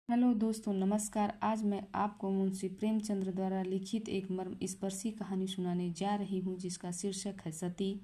Hello दोस्तों, नमस्कार। आज मैं आपको मुंशी प्रेमचंद्र द्वारा लिखित एक मर्मस्पर्शी कहानी सुनाने जा रही हूँ, जिसका शीर्षक है सती।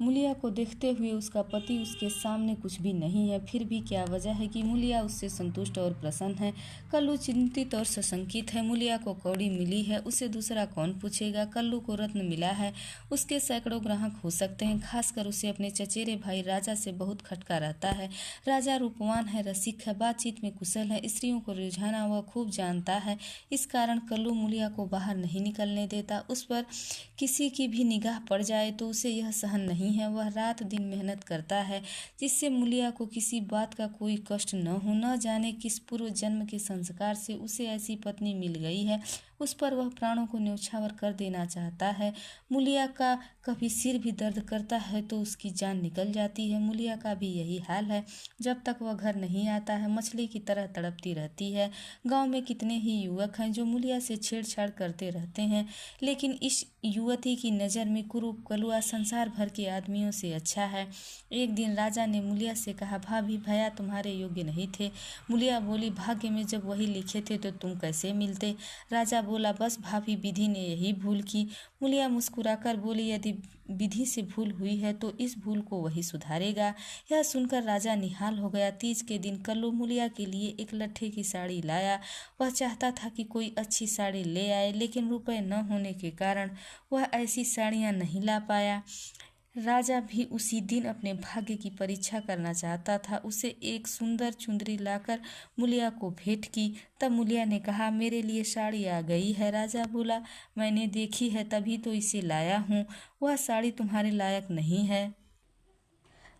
मूलिया को देखते हुए उसका पति उसके सामने कुछ भी नहीं है। फिर भी क्या वजह है कि मूलिया उससे संतुष्ट और प्रसन्न है। कल्लू चिंतित और सशंकित है। मूलिया को कौड़ी मिली है, उसे दूसरा कौन पूछेगा। कल्लू को रत्न मिला है, उसके सैकड़ों ग्राहक हो सकते हैं। खासकर उसे अपने चचेरे भाई राजा से बहुत खटका रहता है। राजा रूपवान है, रसिक है, बातचीत में कुशल है, स्त्रियों को रिझाना वह खूब जानता है। इस कारण कल्लू मूलिया को बाहर नहीं निकलने देता। उस पर किसी की भी निगाह पड़ जाए तो उसे यह सहन नहीं है। वह रात दिन मेहनत करता है जिससे मूलिया को किसी बात का कोई कष्ट न हो। न जाने किस पूर्व जन्म के संस्कार से उसे ऐसी पत्नी मिल गई है। उस पर वह प्राणों को न्यौछावर कर देना चाहता है। मूलिया का कभी सिर भी दर्द करता है तो उसकी जान निकल जाती है। मूलिया का भी यही हाल है। जब तक वह घर नहीं आता है मछली की तरह तड़पती रहती है। गांव में कितने ही युवक हैं जो मूलिया से छेड़छाड़ करते रहते हैं, लेकिन इस युवती की नज़र में कुरूप कलुआ संसार भर के आदमियों से अच्छा है। एक दिन राजा ने मूलिया से कहा, भाभी, भैया तुम्हारे योग्य नहीं थे। मूलिया बोली, भाग्य में जब वही लिखे थे तो तुम कैसे मिलते। राजा बोला, बस भाभी, विधि ने यही भूल की। मूलिया मुस्कुराकर बोली, यदि विधि से भूल हुई है तो इस भूल को वही सुधारेगा। यह सुनकर राजा निहाल हो गया। तीज के दिन कल्लू मूलिया के लिए एक लट्ठे की साड़ी लाया। वह चाहता था कि कोई अच्छी साड़ी ले आए, लेकिन रुपए न होने के कारण वह ऐसी साड़ियाँ नहीं ला पाया। राजा भी उसी दिन अपने भाग्य की परीक्षा करना चाहता था। उसे एक सुंदर चुंदरी लाकर मूलिया को भेंट की। तब मूलिया ने कहा, मेरे लिए साड़ी आ गई है। राजा बोला, मैंने देखी है तभी तो इसे लाया हूँ। वह साड़ी तुम्हारे लायक नहीं है।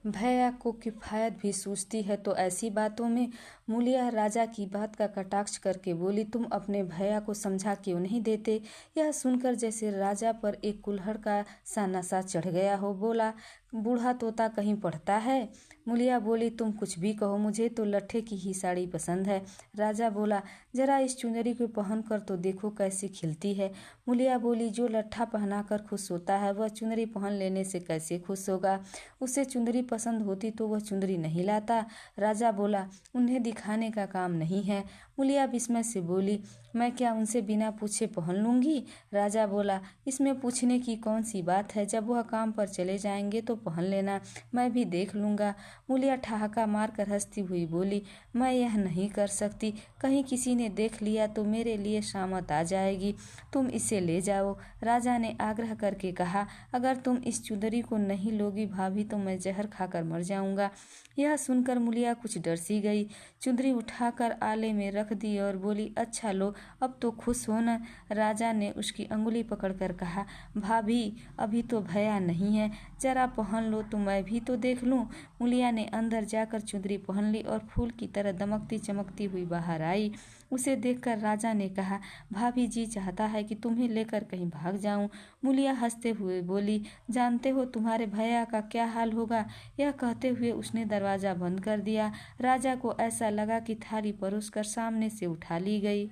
भैया को किफायत भी सूझती है। तो ऐसी बातों में मूलिया राजा की बात का कटाक्ष करके बोली, तुम अपने भैया को समझा क्यों नहीं देते। यह सुनकर जैसे राजा पर एक कुल्हड़ का सा नशा चढ़ गया हो। बोला, बूढ़ा तोता कहीं पढ़ता है। मूलिया बोली, तुम कुछ भी कहो, मुझे तो लट्ठे की ही साड़ी पसंद है। राजा बोला, जरा इस चुनरी को पहन कर तो देखो कैसी खिलती है। मूलिया बोली, जो लट्ठा पहनाकर खुश होता है वह चुनरी पहन लेने से कैसे खुश होगा। उसे चुनरी पसंद होती तो वह चुनरी नहीं लाता। राजा बोला, उन्हें दिखाने का काम नहीं है। मूलिया विस्मय से बोली, मैं क्या उनसे बिना पूछे पहन लूंगी। राजा बोला, इसमें पूछने की कौन सी बात है। जब वह काम पर चले जाएंगे तो पहन लेना, मैं भी देख लूंगा। मूलिया ठहाका मारकर हंसती हुई बोली, मैं यह नहीं कर सकती। कहीं किसी ने देख लिया तो मेरे लिए शामत आ जाएगी। तुम इसे ले जाओ। राजा ने आग्रह करके कहा, अगर तुम इस चुनरी को नहीं लोगी भाभी तो मैं जहर खाकर मर जाऊंगा। यह सुनकर मूलिया कुछ डर सी गई। चुनरी उठाकर आले में रख दी और बोली, अच्छा लो, अब तो खुश हो न। राजा ने उसकी अंगुली पकड़कर कहा, भाभी, अभी तो भैया नहीं है, जरा पहन लो तो मैं भी तो देख लूं। मूलिया ने अंदर जाकर चुनरी पहन ली और फूल की तरह दमकती चमकती हुई बाहर आई। उसे देखकर राजा ने कहा, भाभी जी चाहता है कि तुम्हें लेकर कहीं भाग जाऊं। मूलिया हंसते हुए बोली, जानते हो तुम्हारे भैया का क्या हाल होगा। यह कहते हुए उसने दरवाजा बंद कर दिया। राजा को ऐसा लगा कि थाली परोसकर सामने से उठा ली गई।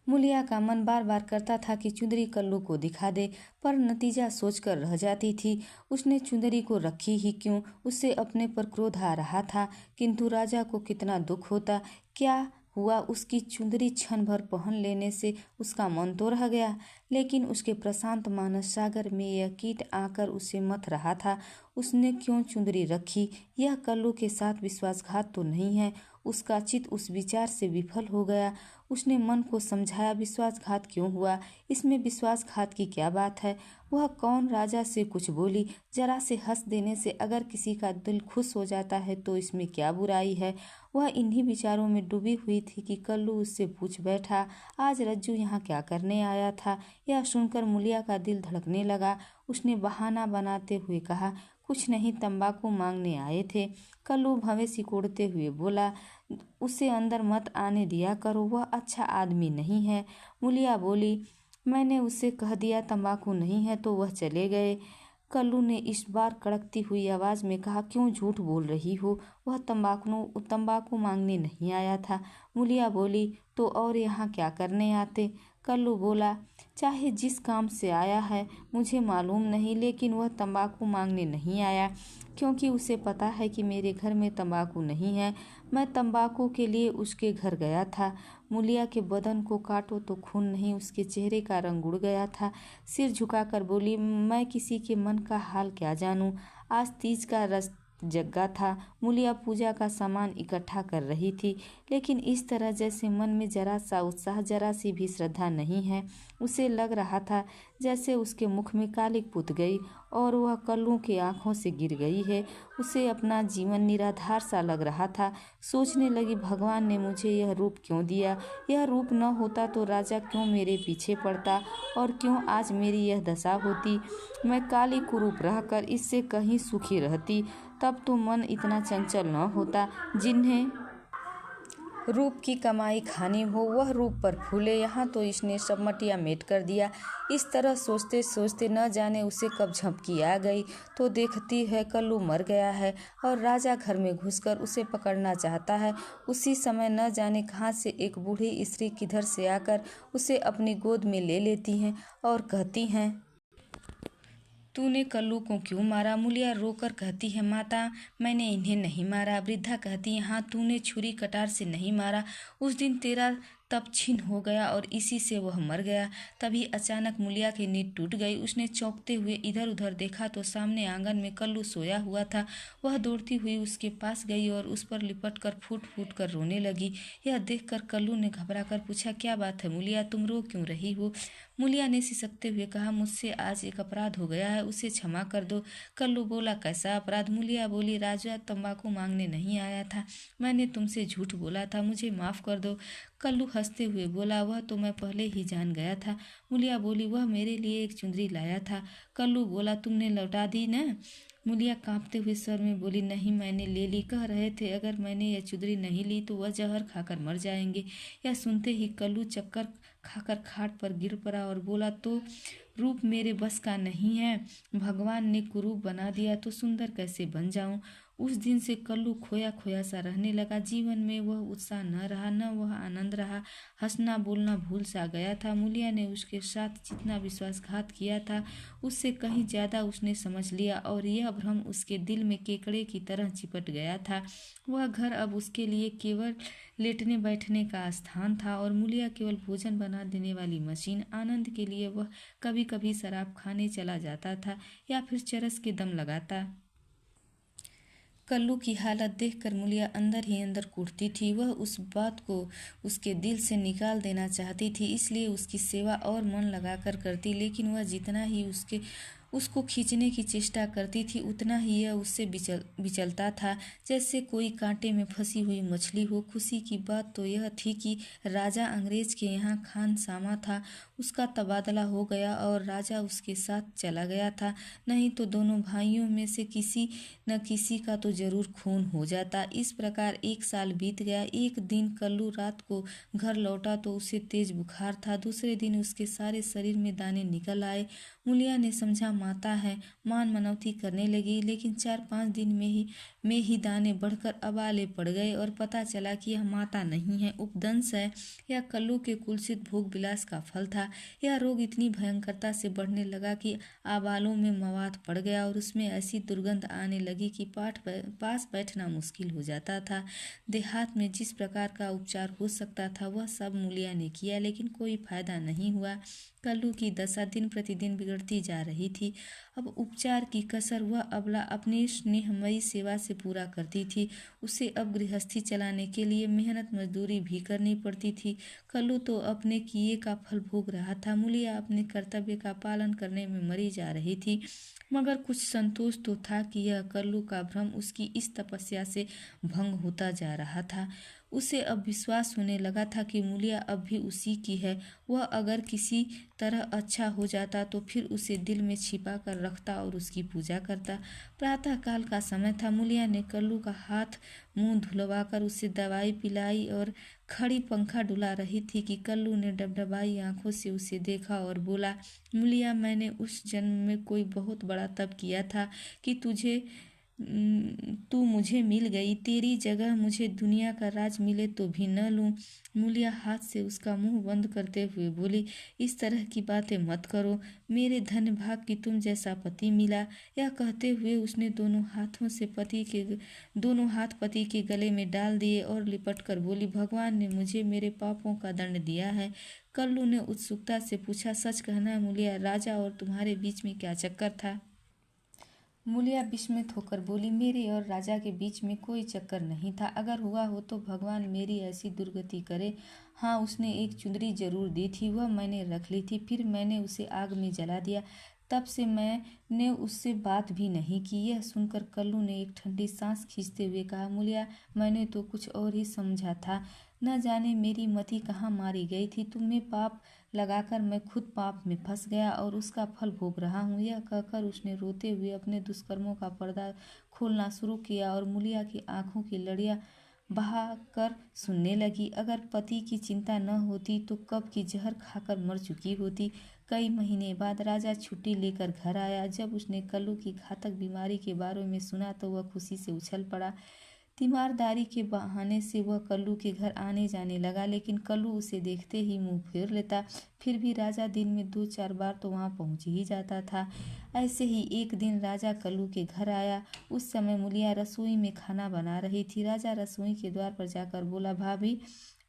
मूलिया का मन बार बार करता था कि चुंदरी कल्लू को दिखा दे, पर नतीजा सोचकर रह जाती थी। उसने चुंदरी को रखी ही क्यों। उससे अपने पर क्रोध आ रहा था, किंतु राजा को कितना दुख होता। क्या हुआ, उसकी चुंदरी क्षण भर पहन लेने से उसका मन तो रह गया, लेकिन उसके प्रशांत मानस सागर में यह कीट आकर उसे मथ रहा था। उसने क्यों चुंदरी रखी। यह कल्लू के साथ विश्वासघात तो नहीं है। उसका चित्त उस विचार से विफल हो गया। उसने मन को समझाया, विश्वासघात क्यों हुआ, इसमें विश्वासघात की क्या बात है। वह कौन राजा से कुछ बोली। जरा से हंस देने से अगर किसी का दिल खुश हो जाता है तो इसमें क्या बुराई है। वह इन्हीं विचारों में डूबी हुई थी कि कल्लू उससे पूछ बैठा, आज रज्जू यहाँ क्या करने आया था। यह सुनकर मूलिया का दिल धड़कने लगा। उसने बहाना बनाते हुए कहा, कुछ नहीं, तंबाकू मांगने आए थे। कल्लू भवें सिकोड़ते हुए बोला, उसे अंदर मत आने दिया करो, वह अच्छा आदमी नहीं है। मूलिया बोली, मैंने उससे कह दिया तंबाकू नहीं है तो वह चले गए। कल्लू ने इस बार कड़कती हुई आवाज़ में कहा, क्यों झूठ बोल रही हो, वह तंबाकू मांगने नहीं आया था। मूलिया बोली, तो और यहाँ क्या करने आते। कल्लू बोला, चाहे जिस काम से आया है मुझे मालूम नहीं, लेकिन वह तंबाकू मांगने नहीं आया, क्योंकि उसे पता है कि मेरे घर में तंबाकू नहीं है। मैं तंबाकू के लिए उसके घर गया था। मूलिया के बदन को काटो तो खून नहीं, उसके चेहरे का रंग उड़ गया था। सिर झुकाकर बोली, मैं किसी के मन का हाल क्या जानूं। आज तीज का रस जग्गा था। मूलिया पूजा का सामान इकट्ठा कर रही थी, लेकिन इस तरह जैसे मन में जरा सा उत्साह, जरा सी भी श्रद्धा नहीं है। उसे लग रहा था जैसे उसके मुख में कालिक पुत गई और वह कल्लू की आंखों से गिर गई है। उसे अपना जीवन निराधार सा लग रहा था। सोचने लगी, भगवान ने मुझे यह रूप क्यों दिया? यह रूप न होता तो राजा क्यों मेरे पीछे पड़ता, और क्यों आज मेरी यह दशा होती? मैं काली कुरूप रहकर इससे कहीं सुखी रहती। तब तो मन इतना चंचल न होता। जिन्हें रूप की कमाई खानी हो वह रूप पर फूले, यहाँ तो इसने सब मटिया मेट कर दिया। इस तरह सोचते सोचते न जाने उसे कब झपकी आ गई, तो देखती है कल्लू मर गया है और राजा घर में घुसकर उसे पकड़ना चाहता है। उसी समय न जाने कहाँ से एक बूढ़ी स्त्री किधर से आकर उसे अपनी गोद में ले लेती हैं और कहती हैं, तूने कल्लू को क्यों मारा? मूलिया रोकर कहती है, माता मैंने इन्हें नहीं मारा। वृद्धा कहती है, हाँ तूने छुरी कटार से नहीं मारा। उस दिन तेरा तप छीन हो गया और इसी से वह मर गया। तभी अचानक मूलिया की नींद टूट गई। उसने चौंकते हुए इधर उधर देखा तो सामने आंगन में कल्लू सोया हुआ था। वह दौड़ती हुई उसके पास गई और उस पर लिपट कर फूट फूट कर रोने लगी। यह देखकर कल्लू ने घबरा कर पूछा, क्या बात है मूलिया, तुम रो क्यों रही हो? मूलिया ने सिसकते हुए कहा, मुझसे आज एक अपराध हो गया है, उसे क्षमा कर दो। कल्लू बोला, कैसा अपराध? मूलिया बोली, राजा तंबाकू मांगने नहीं आया था, मैंने तुमसे झूठ बोला था, मुझे माफ कर दो। कल्लू हंसते हुए बोला, वह तो मैं पहले ही जान गया था। मूलिया बोली, वह मेरे लिए एक चुंदरी लाया था। कल्लू बोला, तुमने लौटा दी न? मूलिया कांपते हुए स्वर में बोली, नहीं मैंने ले ली, कह रहे थे अगर मैंने यह चुंदरी नहीं ली तो वह जहर खाकर मर जाएंगे। यह सुनते ही कल्लू चक्कर खाकर खाट पर गिर पड़ा और बोला, तो रूप मेरे बस का नहीं है, भगवान ने कुरूप बना दिया तो सुंदर कैसे बन जाऊं। उस दिन से कल्लू खोया खोया सा रहने लगा। जीवन में वह उत्साह न रहा, न वह आनंद रहा। हंसना बोलना भूल सा गया था। मूलिया ने उसके साथ जितना विश्वासघात किया था उससे कहीं ज्यादा उसने समझ लिया और यह भ्रम उसके दिल में केकड़े की तरह चिपट गया था। वह घर अब उसके लिए केवल लेटने बैठने का स्थान था और मूलिया केवल भोजन बना देने वाली मशीन। आनंद के लिए वह कभी कभी शराब खाने चला जाता था या फिर चरस के दम लगाता। कल्लू की हालत देखकर मूलिया अंदर ही अंदर कूटती थी। वह उस बात को उसके दिल से निकाल देना चाहती थी, इसलिए उसकी सेवा और मन लगाकर करती, लेकिन वह जितना ही उसको खींचने की चेष्टा करती थी उतना ही यह उससे विचलता था, जैसे कोई कांटे में फंसी हुई मछली हो। खुशी की बात तो यह थी कि राजा अंग्रेज के यहाँ खानसामा था, उसका तबादला हो गया और राजा उसके साथ चला गया था, नहीं तो दोनों भाइयों में से किसी न किसी का तो जरूर खून हो जाता। इस प्रकार 1 साल बीत गया। एक दिन कल्लू रात को घर लौटा तो उसे तेज बुखार था। दूसरे दिन उसके सारे शरीर में दाने निकल आए। मूलिया ने समझा माता है, मान मनौती करने लगी, लेकिन 4-5 दिन में ही दाने बढ़कर अबाले पड़ गए और पता चला कि यह माता नहीं है, उपदंश है। यह कल्लू के कुलसित भोग विलास का फल था। यह रोग इतनी भयंकरता से बढ़ने लगा कि आबालों में मवाद पड़ गया और उसमें ऐसी दुर्गंध आने लगी कि पास बैठना मुश्किल हो जाता था। देहात में जिस प्रकार का उपचार हो सकता था वह सब मूलिया ने किया, लेकिन कोई फायदा नहीं हुआ। कल्लू की दशा दिन प्रतिदिन बिगड़ती जा रही थी। अब उपचार की कसर वह अबला अपनी स्नेहमयी सेवा से पूरा करती थी। उसे अब गृहस्थी चलाने के लिए मेहनत मजदूरी भी करनी पड़ती थी। कल्लू तो अपने किए का फल भोग रहा था। मूलिया अपने कर्तव्य का पालन करने में मरी जा रही थी, मगर कुछ संतोष तो था कि यह कल्लू का भ्रम उसकी इस तपस्या से भंग होता जा रहा था। उसे अब विश्वास होने लगा था कि मूलिया अब भी उसी की है। वह अगर किसी तरह अच्छा हो जाता तो फिर उसे दिल में छिपा कर रखता और उसकी पूजा करता। प्रातः काल का समय था। मूलिया ने कल्लू का हाथ मुंह धुलवाकर उसे दवाई पिलाई और खड़ी पंखा डुला रही थी कि कल्लू ने डबडबाई आंखों से उसे देखा और बोला, मूलिया मैंने उस जन्म में कोई बहुत बड़ा तप किया था कि तुझे तू मुझे मिल गई, तेरी जगह मुझे दुनिया का राज मिले तो भी न लूं। मूलिया हाथ से उसका मुंह बंद करते हुए बोली, इस तरह की बातें मत करो, मेरे धन्य भाग की तुम जैसा पति मिला। यह कहते हुए उसने दोनों हाथ पति के गले में डाल दिए और लिपट कर बोली, भगवान ने मुझे मेरे पापों का दंड दिया है। कल्लू ने उत्सुकता से पूछा, सच कहना मूलिया, राजा और तुम्हारे बीच में क्या चक्कर था? मूलिया विस्मित होकर बोली, मेरे और राजा के बीच में कोई चक्कर नहीं था। अगर हुआ हो तो भगवान मेरी ऐसी दुर्गति करे। हाँ, उसने एक चुंदरी जरूर दी थी, वह मैंने रख ली थी, फिर मैंने उसे आग में जला दिया। तब से मैंने उससे बात भी नहीं की। यह सुनकर कल्लू ने एक ठंडी सांस खींचते हुए कहा, मूलिया, मैंने तो कुछ और ही समझा था। न जाने मेरी मति कहाँ मारी गई थी। तुम्हें पाप लगाकर मैं खुद पाप में फंस गया और उसका फल भोग रहा हूँ। यह कहकर उसने रोते हुए अपने दुष्कर्मों का पर्दा खोलना शुरू किया और मूलिया की आंखों की लड़ियां बहा कर सुनने लगी। अगर पति की चिंता न होती तो कब की जहर खाकर मर चुकी होती। कई महीने बाद राजा छुट्टी लेकर घर आया। जब उसने कल्लू की घातक बीमारी के बारे में सुना तो वह खुशी से उछल पड़ा। तीमारदारी के बहाने से वह कल्लू के घर आने जाने लगा, लेकिन कल्लू उसे देखते ही मुंह फेर लेता। फिर भी राजा दिन में 2-4 बार तो वहां पहुंच ही जाता था। ऐसे ही एक दिन राजा कल्लू के घर आया। उस समय मूलिया रसोई में खाना बना रही थी। राजा रसोई के द्वार पर जाकर बोला, भाभी,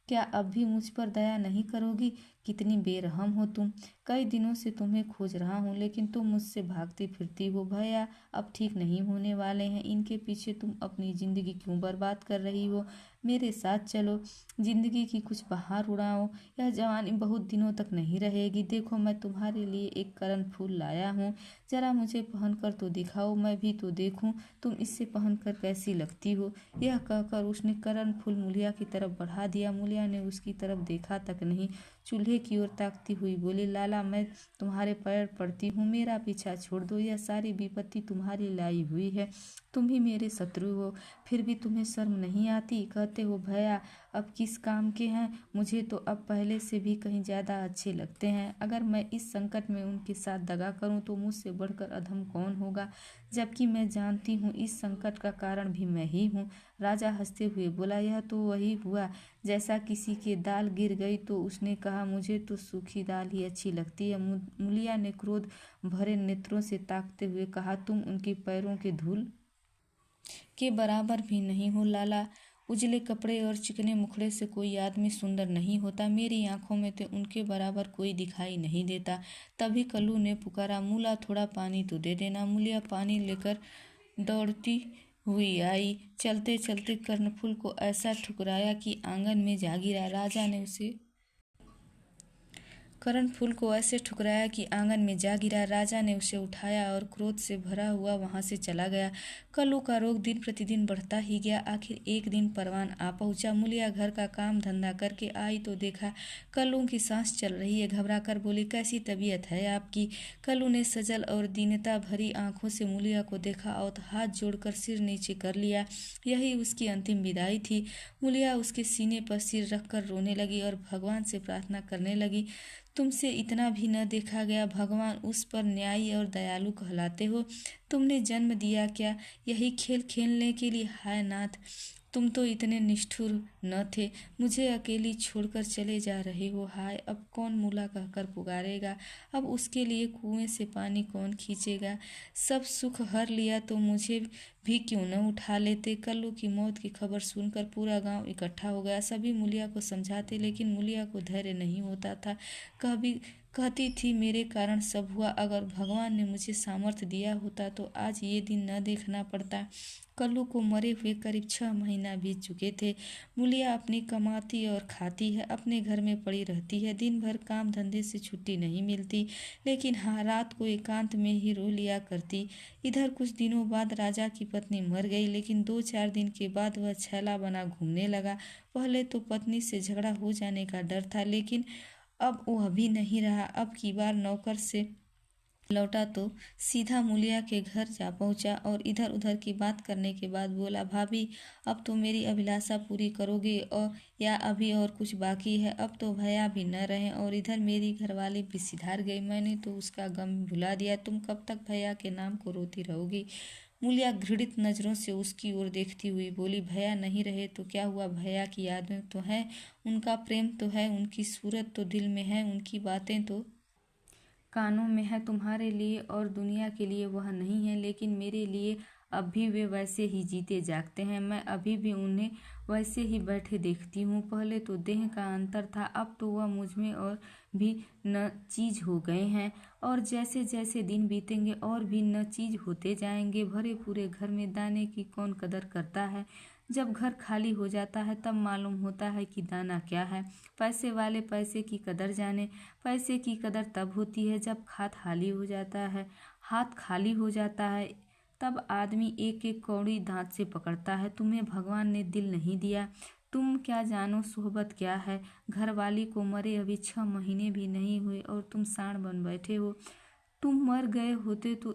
क्या अब भी मुझ पर दया नहीं करोगी? कितनी बेरहम हो तुम। कई दिनों से तुम्हें खोज रहा हूँ, लेकिन तुम मुझसे भागती फिरती हो। भैया अब ठीक नहीं होने वाले हैं, इनके पीछे तुम अपनी जिंदगी क्यों बर्बाद कर रही हो? मेरे साथ चलो, जिंदगी की कुछ बहार उड़ाओ। यह जवानी बहुत दिनों तक नहीं रहेगी। देखो, मैं तुम्हारे लिए एक करण फूल लाया हूँ, जरा मुझे पहनकर तो दिखाओ, मैं भी तो देखूं तुम इससे पहनकर कैसी लगती हो। यह कहकर उसने करण फूल मूलिया की तरफ बढ़ा दिया। मूलिया ने उसकी तरफ देखा तक नहीं, चूल्हे की ओर ताकती हुई बोली, लाला, मैं तुम्हारे पैर पड़ती हूँ, मेरा पीछा छोड़ दो। यह सारी विपत्ति तुम्हारी लाई हुई है, तुम ही मेरे शत्रु हो, फिर भी तुम्हें शर्म नहीं आती? कहते हो भैया अब किस काम के हैं, मुझे तो अब पहले से भी कहीं ज़्यादा अच्छे लगते हैं। अगर मैं इस संकट में उनके साथ दगा करूं तो मुझसे बढ़कर अधम कौन होगा, जबकि मैं जानती हूँ इस संकट का कारण भी मैं ही हूँ। राजा हंसते हुए बोला, यह तो वही हुआ जैसा किसी के दाल गिर गई तो उसने कहा, मुझे तो सूखी दाल ही अच्छी लगती है। मूलिया ने क्रोध भरे नेत्रों से ताकते हुए कहा, तुम उनके पैरों के धूल के बराबर भी नहीं हो लाला। उजले कपड़े और चिकने मुखड़े से कोई आदमी सुंदर नहीं होता। मेरी आंखों में तो उनके बराबर कोई दिखाई नहीं देता। तभी कल्लू ने पुकारा, मूला, थोड़ा पानी तो दे देना। मूलिया पानी लेकर दौड़ती हुई आई। चलते चलते कर्णफूल को ऐसा ठुकराया कि आंगन में जा गिरा। राजा ने उसे उठाया और क्रोध से भरा हुआ वहां से चला गया। कल्लू का रोग दिन प्रतिदिन बढ़ता ही गया। आखिर एक दिन परवान आ पहुंचा। मूलिया घर का काम धंधा करके आई तो देखा कल्लू की सांस चल रही है। घबरा कर बोली, कैसी तबीयत है आपकी? कल्लू ने सजल और दीनता भरी आंखों से मूलिया को देखा और हाथ जोड़कर सिर नीचे कर लिया। यही उसकी अंतिम विदाई थी। मूलिया उसके सीने पर सिर रखकर रोने लगी और भगवान से प्रार्थना करने लगी, तुमसे इतना भी न देखा गया, भगवान उस पर न्यायी और दयालु कहलाते हो। तुमने जन्म दिया क्या यही खेल खेलने के लिए? हाय नाथ, तुम तो इतने निष्ठुर न थे, मुझे अकेली छोड़कर चले जा रहे हो। हाय, अब कौन मूला कहकर पुकारेगा? अब उसके लिए कुएं से पानी कौन खींचेगा? सब सुख हर लिया तो मुझे भी क्यों न उठा लेते? कल्लू की मौत की खबर सुनकर पूरा गांव इकट्ठा हो गया। सभी मूलिया को समझाते, लेकिन मूलिया को धैर्य नहीं होता था। कहती थी, मेरे कारण सब हुआ, अगर भगवान ने मुझे सामर्थ्य दिया होता तो आज ये दिन न देखना पड़ता। कल्लू को मरे हुए करीब 6 महीना बीत चुके थे। मूलिया अपनी कमाती और खाती है, अपने घर में पड़ी रहती है, दिन भर काम धंधे से छुट्टी नहीं मिलती, लेकिन हाँ, रात को एकांत में ही रो लिया करती। इधर कुछ दिनों बाद राजा की पत्नी मर गई, लेकिन 2-4 दिन के बाद वह छैला बना घूमने लगा। पहले तो पत्नी से झगड़ा हो जाने का डर था, लेकिन अब वह भी नहीं रहा। अब की बार नौकर से लौटा तो सीधा मूलिया के घर जा पहुंचा और इधर उधर की बात करने के बाद बोला, भाभी, अब तो मेरी अभिलाषा पूरी करोगे और या अभी और कुछ बाकी है? अब तो भैया भी न रहे और इधर मेरी घरवाली भी सिधार गई, मैंने तो उसका गम भुला दिया। तुम कब तक भैया के नाम को रोती रहोगी? मूलिया घृणित नज़रों से उसकी ओर देखती हुई बोली, भैया नहीं रहे तो क्या हुआ, भैया की यादें तो हैं, उनका प्रेम तो है, उनकी सूरत तो दिल में है, उनकी बातें तो कानों में है। तुम्हारे लिए और दुनिया के लिए वह नहीं है, लेकिन मेरे लिए अब भी वे वैसे ही जीते जागते हैं। मैं अभी भी उन्हें वैसे ही बैठे देखती हूँ। पहले तो देह का अंतर था, अब तो वह मुझ में और भी न चीज हो गए हैं, और जैसे जैसे दिन बीतेंगे और भी न चीज होते जाएंगे। भरे पूरे घर में दाने की कौन कदर करता है। जब घर खाली हो जाता है तब मालूम होता है कि दाना क्या है। पैसे वाले पैसे की कदर जाने। पैसे की कदर तब होती है जब हाथ खाली हो जाता है, तब आदमी एक एक कौड़ी दांत से पकड़ता है। तुम्हें भगवान ने दिल नहीं दिया, तुम क्या जानो सोहबत क्या है। घरवाली को मरे अभी 6 महीने भी नहीं हुए और तुम सांड बन बैठे हो। तुम मर गए होते तो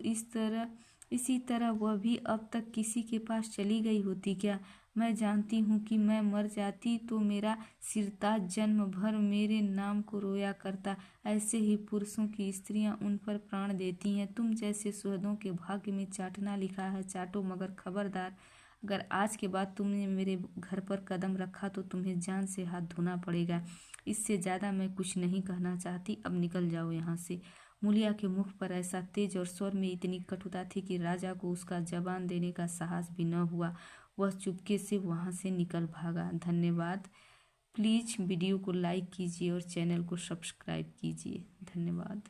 इसी तरह वह भी अब तक किसी के पास चली गई होती क्या। मैं जानती हूँ कि मैं मर जाती तो मेरा सिरताज जन्म भर मेरे नाम को रोया करता। ऐसे ही पुरुषों की स्त्रियां उन पर प्राण देती हैं। तुम जैसे सुहृदों के भाग्य में चाटना लिखा है, चाटो, मगर खबरदार, अगर आज के बाद तुमने मेरे घर पर कदम रखा तो तुम्हें जान से हाथ धोना पड़ेगा। इससे ज़्यादा मैं कुछ नहीं कहना चाहती, अब निकल जाओ यहाँ से। मूलिया के मुख पर ऐसा तेज और स्वर में इतनी कटुता थी कि राजा को उसका जबान देने का साहस भी न हुआ। वह चुपके से वहां से निकल भागा। धन्यवाद। प्लीज़ वीडियो को लाइक कीजिए और चैनल को सब्सक्राइब कीजिए। धन्यवाद।